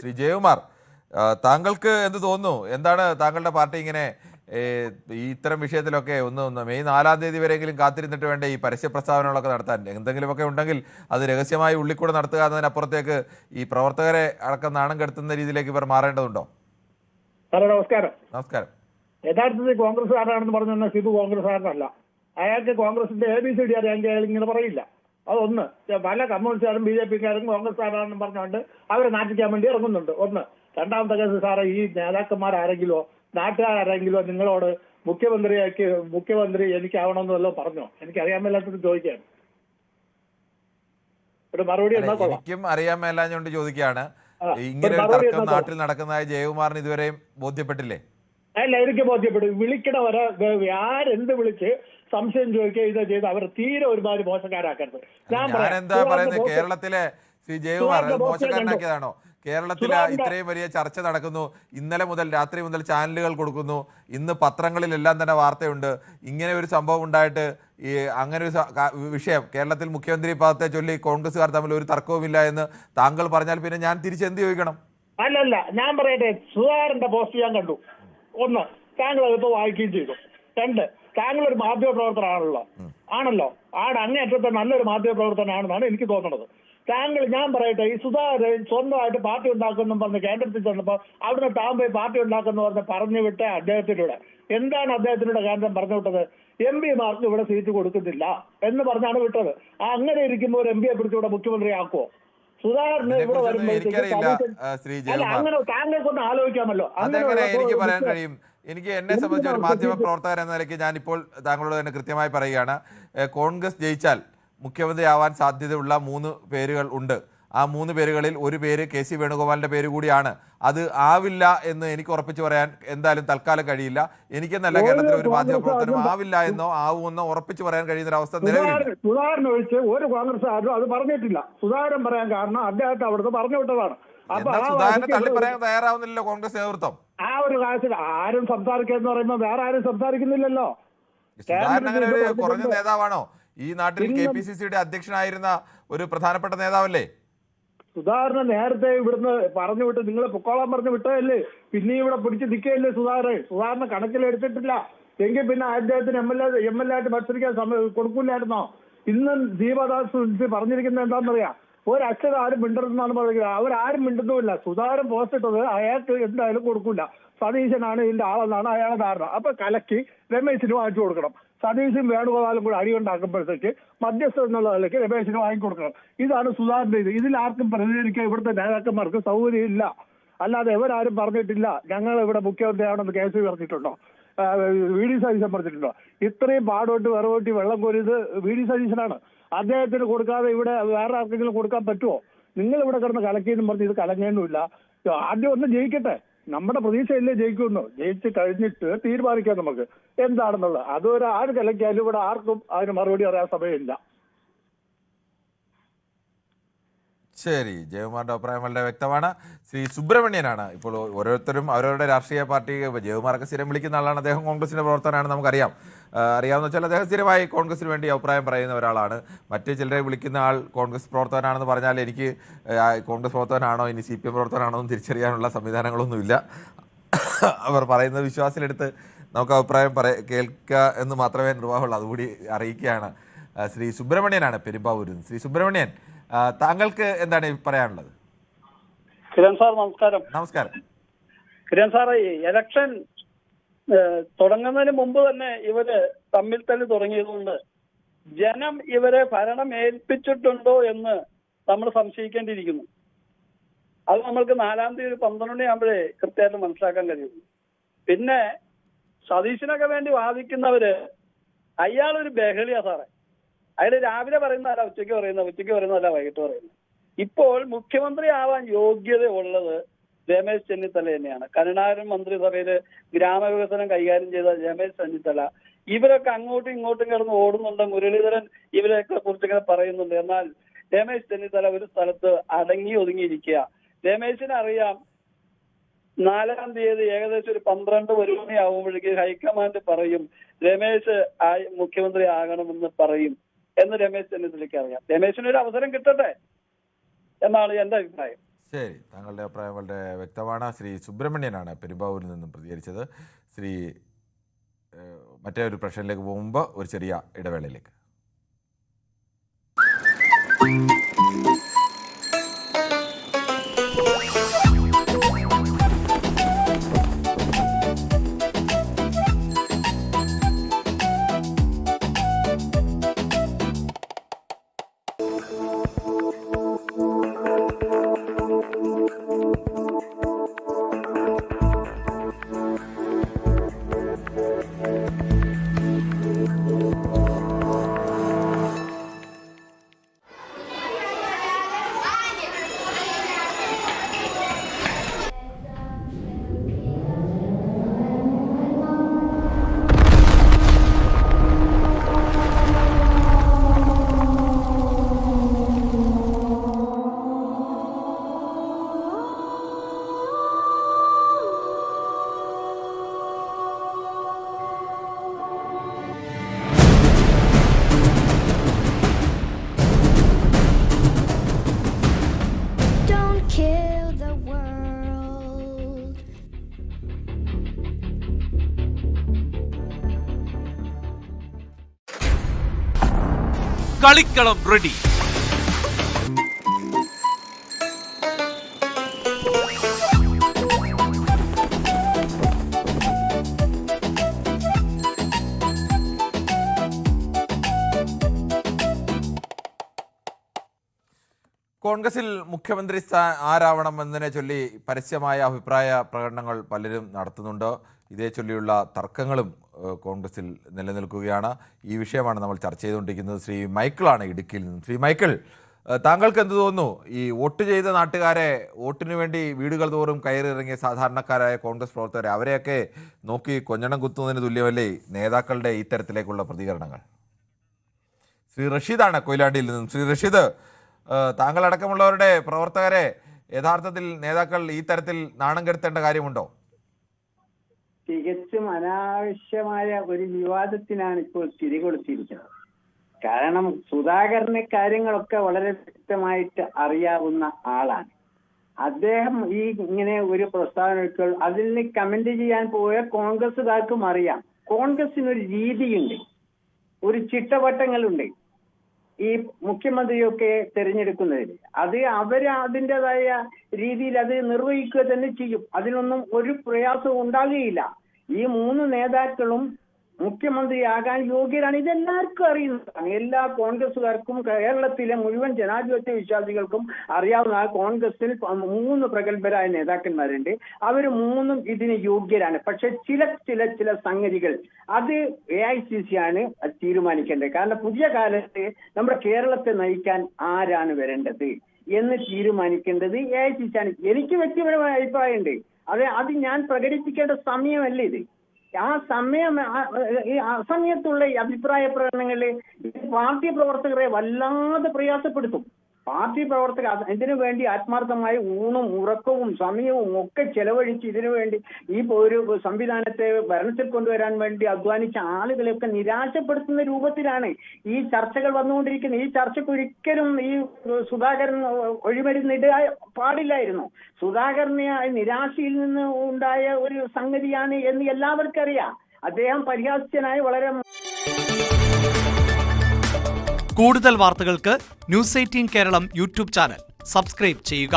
ശ്രീ ജയകുമാർ, താങ്കൾക്ക് എന്ത് തോന്നുന്നു? എന്താണ് താങ്കളുടെ പാർട്ടി ഇങ്ങനെ ഈ ഇത്തരം വിഷയത്തിലൊക്കെ ഒന്ന് മെയ് 4-ാം തീയതി വരെയെങ്കിലും കാത്തിരുന്നിട്ട് വേണ്ട ഈ പരസ്യ പ്രസ്താവനകളൊക്കെ നടത്താൻ? എന്തെങ്കിലുമൊക്കെ ഉണ്ടെങ്കിൽ അത് രഹസ്യമായി ഉള്ളിക്കൂടെ നടത്തുക എന്നതിനപ്പുറത്തേക്ക് ഈ പ്രവർത്തകരെ അടക്കം നാണം കെടുത്തുന്ന രീതിയിലേക്ക് ഇവർ മാറേണ്ടതുണ്ടോ? നമസ്കാരം. നമസ്കാരം. യഥാർത്ഥത്തിൽ കോൺഗ്രസ്സുകാരനാണെന്ന് പറഞ്ഞാൽ സിബു കോൺഗ്രസ്സുകാരനല്ല. അയാൾക്ക് കോൺഗ്രസിന്റെ ABCD അറിയാമെങ്കിൽ അയാൾ ഇങ്ങനെ പറയില്ല. അതൊന്ന്. പല കമ്മ്യൂണിസ്റ്റുകാരും BJP-ക്കാരും കോൺഗ്രസ്സുകാരാണെന്ന് പറഞ്ഞുകൊണ്ട് അവരെ നാട്ടിക്കാൻ വേണ്ടി ഇറങ്ങുന്നുണ്ട്. ഒന്ന്. രണ്ടാമത്തെ കേസ്, സാറേ, ഈ നേതാക്കന്മാരാരെങ്കിലോ നാട്ടുകാരെങ്കിലോ നിങ്ങളോട് മുഖ്യമന്ത്രി എനിക്കാവണമെന്ന് വല്ലതും പറഞ്ഞോ? എനിക്കറിയാൻ മേലാത്തത് ചോദിക്കുകയാണ്. ഒരു മറുപടി എന്നാ കൊള്ളാം. എനിക്കും അറിയാൻ മേലാഞ്ഞുകൊണ്ട് ചോദിക്കുകയാണ്. ഇങ്ങനെ ഒരു തർക്കം നാട്ടിൽ നടക്കുന്നതായി ജയകുമാറിന് ഇതുവരെയും ബോധ്യപ്പെട്ടില്ലേ? അല്ല, എനിക്ക് ബോധ്യപ്പെടും. വിളിക്കണവരെ ആരെന്ത് വിളിച്ച് സംശയം ചോദിക്കുക ഇത് ചെയ്ത് അവർ തീരെ ഒരുമാതിരി മോശക്കാരാക്കരുത്. ഞാൻ എന്താ പറയുന്നത്? കേരളത്തിലെ ശ്രീ ജയകുമാർ മോശക്കാരനാക്കിയതാണോ? കേരളത്തിൽ ഇത്രയും വലിയ ചർച്ച നടക്കുന്നു. ഇന്നലെ മുതൽ രാത്രി മുതൽ ചാനലുകൾ കൊടുക്കുന്നു. ഇന്ന് പത്രങ്ങളിലെല്ലാം തന്നെ വാർത്തയുണ്ട്. ഇങ്ങനെ ഒരു സംഭവം ഉണ്ടായിട്ട് ഈ അങ്ങനെ ഒരു വിഷയം കേരളത്തിൽ മുഖ്യമന്ത്രി പദത്തെ ചൊല്ലി കോൺഗ്രസ്സുകാർ തമ്മിൽ ഒരു തർക്കവുമില്ല എന്ന് താങ്കൾ പറഞ്ഞാൽ പിന്നെ ഞാൻ തിരിച്ചെന്ത് ചോദിക്കണം? അല്ലല്ല, ഞാൻ പറയട്ടെ. സുധാകരന്റെ പോസ്റ്റ് ഞാൻ കണ്ടു. ഒന്ന്, താങ്കൾ അതിപ്പോ വായിക്കുകയും ചെയ്തു. രണ്ട്, താങ്കൾ ഒരു മാധ്യമ പ്രവർത്തനമാണല്ലോ. അങ്ങേയറ്റത്തെ നല്ലൊരു മാധ്യമ പ്രവർത്തനമാണെന്നാണ് എനിക്ക് തോന്നുന്നത്. ഞാൻ പറയട്ടെ, ഈ സുധാകരൻ സ്വന്തമായിട്ട് പാർട്ടി ഉണ്ടാക്കുന്നു പറഞ്ഞ് കേന്ദ്രത്തിൽ ചെന്നപ്പോൾ അവിടുന്ന് താൻ പോയി പാർട്ടി ഉണ്ടാക്കുന്ന പറഞ്ഞു വിട്ട അദ്ദേഹത്തിലൂടെ എന്താണ് അദ്ദേഹത്തിലൂടെ കേന്ദ്രം പറഞ്ഞു വിട്ടത്? MP-മാർക്ക് ഇവിടെ സീറ്റ് കൊടുക്കുന്നില്ല എന്ന് പറഞ്ഞാണ് വിട്ടത്. അങ്ങനെ ഇരിക്കുമ്പോൾ ഒരു MP-യെ പിടിച്ചിവിടെ മുഖ്യമന്ത്രി ആക്കുവോ? സുധാകരന് ഇവിടെ വരുമ്പോഴത്തേക്ക് അങ്ങനെ താങ്കൾക്കൊന്ന് ആലോചിക്കാമല്ലോ. അതെങ്ങനെ എനിക്ക് പറയാൻ കഴിയും? എന്നെ സംബന്ധിച്ച് ഒരു മാധ്യമ പ്രവർത്തകൻ എന്ന നിലയ്ക്ക് ഞാനിപ്പോൾ താങ്കളോട് തന്നെ കൃത്യമായി പറയുകയാണ്. കോൺഗ്രസ് ജയിച്ചാൽ മുഖ്യമന്ത്രി ആവാൻ സാധ്യതയുള്ള 3 പേരുകൾ ഉണ്ട്. ആ 3 പേരുകളിൽ ഒരു പേര് KC വേണുഗോപാലിന്റെ പേര് കൂടിയാണ്. അത് ആവില്ല എന്ന് എനിക്ക് ഉറപ്പിച്ച് പറയാൻ എന്തായാലും തൽക്കാലം കഴിയില്ല. എനിക്കെന്നല്ല, കേരളത്തിലെ ഒരു മാധ്യമ പ്രവർത്തനം ആവില്ല എന്നോ ആവുമെന്നോ ഉറപ്പിച്ച് പറയാൻ കഴിയുന്ന ഒരു അവസ്ഥ നിലവിലില്ല. സുധാകരൻ ഒഴിച്ച് ഒരു കോൺഗ്രസ്സുകാരും അത് പറഞ്ഞിട്ടില്ല. സുധാകരൻ പറയാൻ കാരണം അദ്ദേഹത്തെ അവിടുന്ന് പറഞ്ഞു വിട്ടതാണ്. സുധാകരനെ തള്ളി പറയാൻ തയ്യാറാവുന്നില്ലല്ലോ കോൺഗ്രസ് നേതൃത്വം. ആ ഒരു കാര്യത്തിൽ ആരും സംസാരിക്കാന്ന് പറയുമ്പോൾ വേറെ ആരും സംസാരിക്കുന്നില്ലല്ലോ. സുധാകരൻ അങ്ങനെ ഒരു കുറഞ്ഞ നേതാവാണോ? ഈ നാട്ടിൽ KPCC-യുടെ അധ്യക്ഷനായിരുന്ന ഒരു പ്രധാനപ്പെട്ട നേതാവല്ലേ സുധാകരനെ? നേരത്തെ ഇവിടുന്ന് പറഞ്ഞു വിട്ട് നിങ്ങൾ പൊക്കോളാൻ പറഞ്ഞു വിട്ടതല്ലേ? പിന്നെ ഇവിടെ പിടിച്ച് നിൽക്കുകയല്ലേ സുധാകരനെ കണക്കിലെടുത്തിട്ടില്ല എങ്കിൽ പിന്നെ അദ്ദേഹത്തിന് MLA ആയിട്ട് മത്സരിക്കാൻ കൊടുക്കില്ലായിരുന്നോ? ഇന്നും ദീപദാസ് പറഞ്ഞിരിക്കുന്നത് എന്താണെന്നറിയാം? ഒരക്ഷരം ആരും മിണ്ടരുതെന്നാണ് പറയുന്നത്. അവരാരും മിണ്ടുന്നുമില്ല. സുധാകരൻ പോസ്റ്റ് ഇട്ടത് അയാൾക്ക് എന്തായാലും കൊടുക്കില്ല. സതീശനാണ് ഇതിന്റെ ആളെന്നാണ് അയാളെ ധാരണ. അപ്പൊ കലക്കി രമേശിന് വാങ്ങിച്ചു കൊടുക്കണം. സതീശും വേണുഗോപാലും കൂടെ അടിയുണ്ടാക്കുമ്പോഴത്തേക്ക് മധ്യസ്ഥ എന്നുള്ള നിലയ്ക്ക് രമേശിന് വാങ്ങിക്കൊടുക്കണം. ഇതാണ് സുധാകരന്റെ ഇത്. ഇതിലാർക്കും പ്രതികരിക്കാൻ ഇവിടുത്തെ നേതാക്കന്മാർക്ക് സൗകര്യമില്ല. അല്ലാതെ ഇവരാരും പറഞ്ഞിട്ടില്ല ഞങ്ങൾ ഇവിടെ മുഖ്യമന്ത്രിയാണെന്ന് KC പറഞ്ഞിട്ടുണ്ടോ? VD സതീശൻ പറഞ്ഞിട്ടുണ്ടോ? ഇത്രയും പാടോട്ട് വിറവോട്ടി വെള്ളം കോരിയത് VD സതീശനാണ്. അദ്ദേഹത്തിന് കൊടുക്കാതെ ഇവിടെ വേറെ ആർക്കെങ്കിലും കൊടുക്കാൻ പറ്റുമോ? നിങ്ങൾ ഇവിടെ കിടന്ന് കലക്കിയെന്ന് പറഞ്ഞ് ഇത് കലങ്ങേന്നുമില്ല. ആദ്യം ഒന്ന് ജയിക്കട്ടെ. നമ്മുടെ പ്രതീക്ഷയല്ലേ ജയിക്കുന്നു. ജയിച്ച് കഴിഞ്ഞിട്ട് തീരുമാനിക്കാം നമുക്ക് എന്താണെന്നുള്ളത്. അതൊരു ആര് കലക്കിയാലും ഇവിടെ ആർക്കും അതിന് മറുപടി പറയാൻ സമയമില്ല. ശരി, ജയകുമാറിന്റെ അഭിപ്രായം വളരെ വ്യക്തമാണ്. ശ്രീ സുബ്രഹ്മണ്യനാണ് ഇപ്പോൾ ഓരോരുത്തരും അവരവരുടെ രാഷ്ട്രീയ പാർട്ടി. ജയകുമാറൊക്കെ സ്ഥിരം വിളിക്കുന്ന ആളാണ്. അദ്ദേഹം കോൺഗ്രസിന്റെ പ്രവർത്തനമാണ്, നമുക്കറിയാം. അറിയാവുന്ന വെച്ചാൽ അദ്ദേഹം സ്ഥിരമായി കോൺഗ്രസിന് വേണ്ടി അഭിപ്രായം പറയുന്ന ഒരാളാണ്. മറ്റു ചിലരെ വിളിക്കുന്ന ആൾ കോൺഗ്രസ് പ്രവർത്തകനാണെന്ന് പറഞ്ഞാൽ എനിക്ക് കോൺഗ്രസ് പ്രവർത്തകനാണോ ഇനി CPM പ്രവർത്തകനാണോ എന്ന് തിരിച്ചറിയാനുള്ള സംവിധാനങ്ങളൊന്നുമില്ല. അവർ പറയുന്നത് വിശ്വാസത്തിലെടുത്ത് നമുക്ക് അഭിപ്രായം കേൾക്കുക എന്ന് മാത്രമേ നിർവാഹമുള്ളൂ. അതുകൂടി അറിയിക്കുകയാണ്. ശ്രീ സുബ്രഹ്മണ്യനാണ് പെരുമ്പാവൂരിൽ നിന്ന്. ശ്രീ സുബ്രഹ്മണ്യൻ, താങ്കൾക്ക് എന്താണ് പറയാനുള്ളത്? കിരൺ സാർ നമസ്കാരം. നമസ്കാരം. കിരൺ സാർ, ഇലക്ഷൻ തുടങ്ങുന്നതിന് മുമ്പ് തന്നെ ഇവര് തമ്മിൽ തല്ലി തുടങ്ങിയതുകൊണ്ട് ജനം ഇവരെ ഭരണം ഏൽപ്പിച്ചിട്ടുണ്ടോ എന്ന് നമ്മൾ സംശയിക്കേണ്ടിയിരിക്കുന്നു. അത് നമ്മൾക്ക് 4-ാം തീയതി 12 മണിയാകുമ്പോഴേ കൃത്യമായിട്ട് മനസ്സിലാക്കാൻ കഴിയുന്നു. പിന്നെ സതീശനൊക്കെ വേണ്ടി വാദിക്കുന്നവര് അയാളൊരു ബഹളിയാ സാറേ. അയാൾ രാവിലെ പറയുന്നതല്ല ഉച്ചയ്ക്ക് പറയുന്നതല്ല വൈകിട്ട് പറയുന്നത്. ഇപ്പോൾ മുഖ്യമന്ത്രി ആവാൻ യോഗ്യത ഉള്ളത് രമേശ് ചെന്നിത്തല തന്നെയാണ്. കരുണാകരൻ മന്ത്രിസഭയില് ഗ്രാമവികസനം കൈകാര്യം ചെയ്ത രമേശ് ചെന്നിത്തല. ഇവരൊക്കെ അങ്ങോട്ടും ഇങ്ങോട്ടും കിടന്ന് ഓടുന്നുണ്ട്. മുരളീധരൻ ഇവരെയൊക്കെ കുറിച്ചിങ്ങനെ പറയുന്നുണ്ട്. എന്നാൽ രമേശ് ചെന്നിത്തല ഒരു സ്ഥലത്ത് അടങ്ങി ഒതുങ്ങിയിരിക്കുക. രമേശിന് അറിയാം 4-ാം തീയതി ഏകദേശം ഒരു 12-1 മണിയാവുമ്പോഴേക്ക് ഹൈക്കമാൻഡ് പറയും രമേശ് മുഖ്യമന്ത്രി ആകണമെന്ന് പറയും എന്ന് രമേശ് ചെന്നിത്തലയ്ക്ക് അറിയാം. രമേശിന് ഒരു അവസരം കിട്ടട്ടെ എന്നാണ് എന്റെ അഭിപ്രായം. ശരി, താങ്കളുടെ അഭിപ്രായം വളരെ വ്യക്തമാണ്. ശ്രീ സുബ്രഹ്മണ്യനാണ് പെരുമ്പാവൂരിൽ നിന്നും പ്രതികരിച്ചത്. ശ്രീ മറ്റേ ഒരു പ്രശ്നത്തിലേക്ക് പോകുമ്പോൾ ഒരു ചെറിയ ഇടവേളയിലേക്ക്. കളിക്കളം റെഡി. കോൺഗ്രസിൽ മുഖ്യമന്ത്രി ആരാവണമെന്നതിനെ ചൊല്ലി പരസ്യമായ അഭിപ്രായ പ്രകടനങ്ങൾ പലരും നടത്തുന്നുണ്ട്. ഇതേ ചൊല്ലിയുള്ള തർക്കങ്ങളും കോൺഗ്രസിൽ നിലനിൽക്കുകയാണ്. ഈ വിഷയമാണ് നമ്മൾ ചർച്ച ചെയ്തുകൊണ്ടിരിക്കുന്നത്. ശ്രീ മൈക്കിളാണ് ഇടുക്കിയിൽ നിന്നും. ശ്രീ മൈക്കിൾ, താങ്കൾക്ക് എന്ത് തോന്നുന്നു? ഈ വോട്ട് ചെയ്ത നാട്ടുകാരെ, വോട്ടിനു വേണ്ടി വീടുകൾ തോറും കയറിയിറങ്ങിയ സാധാരണക്കാരായ കോൺഗ്രസ് പ്രവർത്തകരെ, അവരെയൊക്കെ നോക്കി കൊഞ്ഞണം കുത്തുന്നതിന് തുല്യമല്ലേ നേതാക്കളുടെ ഇത്തരത്തിലേക്കുള്ള പ്രതികരണങ്ങൾ? ശ്രീ റഷീദാണ് കൊയിലാണ്ടിയിൽ നിന്നും. ശ്രീ റഷീദ്, താങ്കളടക്കമുള്ളവരുടെ പ്രവർത്തകരെ യഥാർത്ഥത്തിൽ നേതാക്കൾ ഈ തരത്തിൽ നാണം കെടുത്തേണ്ട കാര്യമുണ്ടോ? തികച്ചും അനാവശ്യമായ ഒരു വിവാദത്തിനാണ് ഇപ്പോൾ തിരികൊടുത്തിരിക്കുന്നത്. കാരണം സുധാകരന് കാര്യങ്ങളൊക്കെ വളരെ വ്യക്തമായിട്ട് അറിയാവുന്ന ആളാണ്. അദ്ദേഹം ഈ ഇങ്ങനെ ഒരു പ്രസ്താവന എടുക്കുക, അതിന് കമന്റ് ചെയ്യാൻ പോയ കോൺഗ്രസുകാർക്കും അറിയാം. കോൺഗ്രസിനൊരു രീതിയുണ്ട്, ഒരു ചിട്ടവട്ടങ്ങളുണ്ട് ഈ മുഖ്യമന്ത്രിയൊക്കെ തിരഞ്ഞെടുക്കുന്നതിൽ. അത് അവര് അതിൻ്റെതായ രീതിയിൽ അത് നിർവഹിക്കുക തന്നെ ചെയ്യും. അതിനൊന്നും ഒരു പ്രയാസവും ഉണ്ടാകുകയില്ല. ഈ മൂന്ന് നേതാക്കളും മുഖ്യമന്ത്രിയാകാൻ യോഗ്യരാണ്. ഇതെല്ലാവർക്കും അറിയുന്നതാണ്. എല്ലാ കോൺഗ്രസുകാർക്കും കേരളത്തിലെ മുഴുവൻ ജനാധിപത്യ വിശ്വാസികൾക്കും അറിയാവുന്ന കോൺഗ്രസിൽ 3 പ്രഗത്ഭരായ നേതാക്കന്മാരുണ്ട്. അവർ മൂന്നും ഇതിന് യോഗ്യരാണ്. പക്ഷെ ചില സംഗതികൾ അത് AICC ആണ് തീരുമാനിക്കേണ്ടത്. കാരണം പുതിയ കാലത്ത് നമ്മുടെ കേരളത്തെ നയിക്കാൻ ആരാണ് വരേണ്ടത് എന്ന് തീരുമാനിക്കേണ്ടത് AICC ആണ്. എനിക്ക് വ്യക്തിപരമായ അഭിപ്രായമുണ്ട്. അത് ഞാൻ പ്രകടിപ്പിക്കേണ്ട സമയമല്ല ഇത്. ആ സമയത്തുള്ള ഈ അഭിപ്രായ പ്രകടനങ്ങളിൽ പാർട്ടി പ്രവർത്തകരെ വല്ലാതെ പ്രയാസപ്പെടുത്തും. പാർട്ടി പ്രവർത്തകർ ഇതിനു വേണ്ടി ആത്മാർത്ഥമായി ഊണും ഉറക്കവും സമയവും ഒക്കെ ചെലവഴിച്ച് ഇതിനു വേണ്ടി ഈ ഒരു സംവിധാനത്തെ ഭരണത്തിൽ കൊണ്ടുവരാൻ വേണ്ടി അധ്വാനിച്ച ആളുകളെയൊക്കെ നിരാശപ്പെടുത്തുന്ന രൂപത്തിലാണ് ഈ ചർച്ചകൾ വന്നുകൊണ്ടിരിക്കുന്നത്. ഈ ചർച്ചയ്ക്ക് ഒരിക്കലും ഈ സുധാകരൻ ഒഴിമരുന്നിടാൻ പാടില്ലായിരുന്നു. സുധാകരനെ നിരാശയിൽ നിന്ന് ഉണ്ടായ ഒരു സംഗതിയാണ് എന്ന് എല്ലാവർക്കും അറിയാം. അദ്ദേഹം പരിഹാസ്യനായി വളരെ. കൂടുതൽ വാർത്തകൾക്ക് news 18 Keralam YouTube channel subscribe ചെയ്യുക.